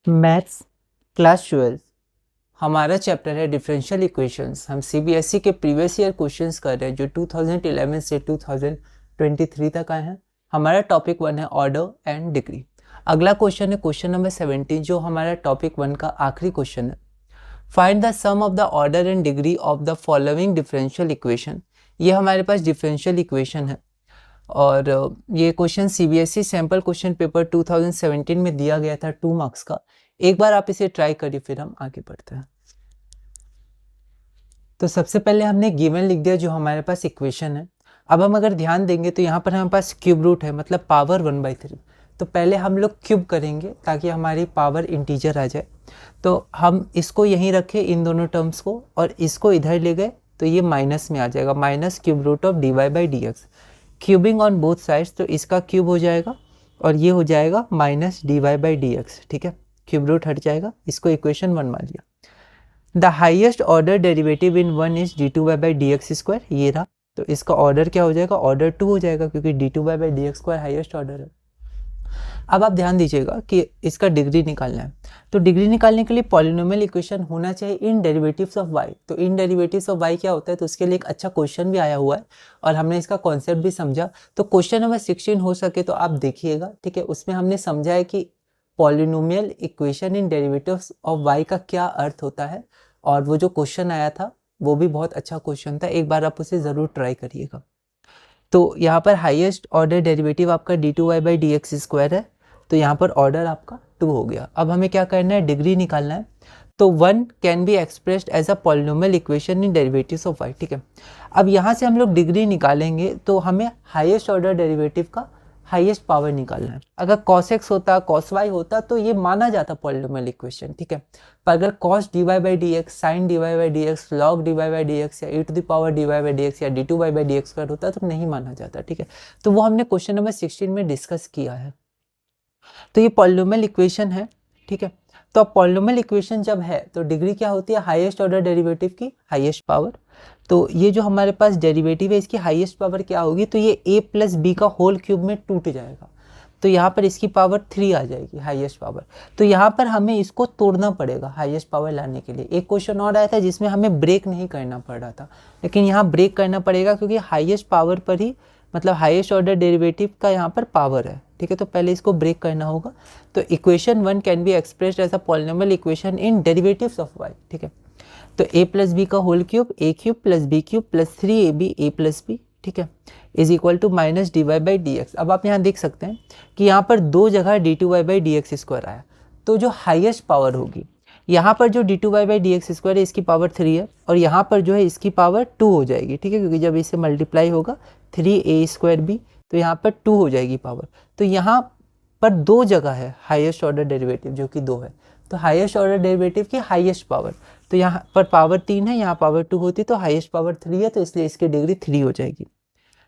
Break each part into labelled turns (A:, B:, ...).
A: Maths class 12 हमारा chapter है differential equations. हम सीबीएसई के प्रीवियस ईयर क्वेश्चंस कर रहे हैं जो 2011 से 2023 तक आए हैं। हमारा टॉपिक 1 है ऑर्डर एंड डिग्री। अगला क्वेश्चन है क्वेश्चन नंबर 17 जो हमारा टॉपिक 1 का आखिरी क्वेश्चन है। Find the sum of the order and degree of the following differential equation. ये हमारे पास डिफरेंशियल इक्वेशन है और ये question CBSE sample question paper 2017 में दिया गया था 2 मार्क्स का। एक बार आप इसे ट्राई करिए फिर हम आगे बढ़ते हैं। तो सबसे पहले हमने गिवन लिख दिया जो हमारे पास इक्वेशन है। अब हम अगर ध्यान देंगे तो यहाँ पर हमारे पास क्यूब रूट है मतलब पावर 1/3। तो पहले हम लोग क्यूब करेंगे ताकि हमारी पावर इंटीजर आ जाए। तो हम इसको यहीं रखें इन दोनों टर्म्स को और इसको इधर ले गए तो ये माइनस में आ जाएगा, minus cube root of dy/dx। Cubing on both sides तो इसका क्यूब हो जाएगा और ये हो जाएगा माइनस dy/dx। ठीक है, क्यूब रूट हट जाएगा, इसको इक्वेशन 1 मान लिया। The highest order derivative in 1 is d2y/dx²। ये रहा, तो इसका ऑर्डर क्या हो जाएगा, ऑर्डर 2 हो जाएगा क्योंकि d2y/dx² हाइएस्ट ऑर्डर है। अब आप ध्यान दीजिएगा कि इसका डिग्री निकालना है। तो डिग्री निकालने के लिए पॉलिनोमियल इक्वेशन होना चाहिए इन डेरिवेटिव्स ऑफ y। तो इन डेरिवेटिव्स ऑफ y क्या होता है, तो उसके लिए एक अच्छा क्वेश्चन भी आया हुआ है और हमने इसका कॉन्सेप्ट भी समझा। तो क्वेश्चन नंबर 16 हो सके तो आप देखिएगा, ठीक है। उसमें हमने समझा है कि polynomial equation in derivatives of y का क्या अर्थ होता है और वो जो क्वेश्चन आया था वो भी बहुत अच्छा क्वेश्चन था। एक बार आप उसे ज़रूर ट्राई करिएगा। तो यहाँ पर हाईएस्ट ऑर्डर डेरिवेटिव आपका d2y/dx² है, तो यहाँ पर ऑर्डर आपका 2 हो गया। अब हमें क्या करना है, डिग्री निकालना है। तो 1 can be expressed as a polynomial equation in derivatives of y। ठीक है, अब यहाँ से हम लोग डिग्री निकालेंगे तो हमें हाईएस्ट ऑर्डर डेरिवेटिव का हाईएस्ट पावर निकालना है। अगर cos x होता, cos y होता तो ये माना जाता पॉलिनोमियल इक्वेशन, ठीक है। पर अगर cos dy/dx, sin dy/dx, log dy/dx या e⁻dy/dx या d2y/dx² होता तो नहीं माना जाता, ठीक है। तो वो हमने क्वेश्चन नंबर 16 में डिस्कस किया है। तो ये पॉलिनोमियल इक्वेशन है, ठीक है। तो अब पॉलिनोमियल इक्वेशन जब है तो डिग्री क्या होती है, हाईएस्ट ऑर्डर डेरिवेटिव की हाईएस्ट पावर। तो ये जो हमारे पास डेरिवेटिव है इसकी हाईएस्ट पावर क्या होगी, तो ये a + b का होल क्यूब में टूट जाएगा। तो यहाँ पर इसकी पावर 3 आ जाएगी हाईएस्ट पावर। तो यहाँ पर हमें इसको तोड़ना पड़ेगा हाईएस्ट पावर लाने के लिए। एक क्वेश्चन और आया था जिसमें हमें ब्रेक नहीं करना पड़ रहा था, लेकिन यहाँ ब्रेक करना पड़ेगा क्योंकि हाईएस्ट पावर पर ही मतलब हाईएस्ट ऑर्डर डेरिवेटिव का यहाँ पर पावर है, ठीक है। तो पहले इसको ब्रेक करना होगा। तो equation 1 can be expressed as a polynomial equation in derivatives of y, ठीक है। तो a + b का whole cube a³ + b³ + 3ab a + b, ठीक है, is equal to minus dy/dx। अब आप यहाँ देख सकते हैं कि यहाँ पर 2 जगह d2y/dx² आया। तो जो हाईएस्ट पावर होगी यहाँ पर जो d2y/dx² है इसकी पावर 3 है और यहाँ पर जो है इसकी पावर 2 हो जाएगी, ठीक है, क्योंकि जब इसे मल्टीप्लाई होगा 3a² तो यहाँ पर 2 हो जाएगी पावर। तो यहाँ पर 2 जगह है हाईएस्ट ऑर्डर डेरिवेटिव जो कि 2 है। तो हाईएस्ट ऑर्डर डेरिवेटिव की हाईएस्ट पावर, तो यहाँ पर पावर 3 है, यहाँ पावर 2 होती तो हाईएस्ट पावर 3 है, तो इसलिए इसकी डिग्री 3 हो जाएगी।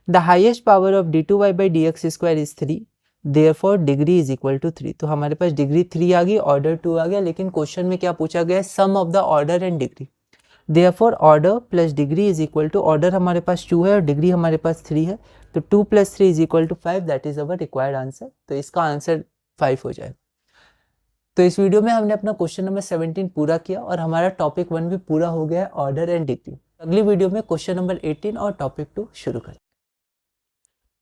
A: The highest power of d2y/dx² is 3, therefore degree is equal to 3। तो हमारे पास डिग्री 3 आ गई, ऑर्डर 2 आ गया, लेकिन क्वेश्चन में क्या पूछा गया है, sum of the order and degree. Therefore order plus degree is equal to, order हमारे पास 2 है और डिग्री हमारे पास 3 है, तो 2 + 3 is equal to 5, that is our required answer. तो इसका आंसर 5 हो जाए। तो इस वीडियो में हमने अपना क्वेश्चन नंबर 17 पूरा किया और हमारा टॉपिक 1 भी पूरा हो गया है, ऑर्डर एंड डिग्री। अगली वीडियो में क्वेश्चन नंबर 18 और टॉपिक 2 शुरू करें।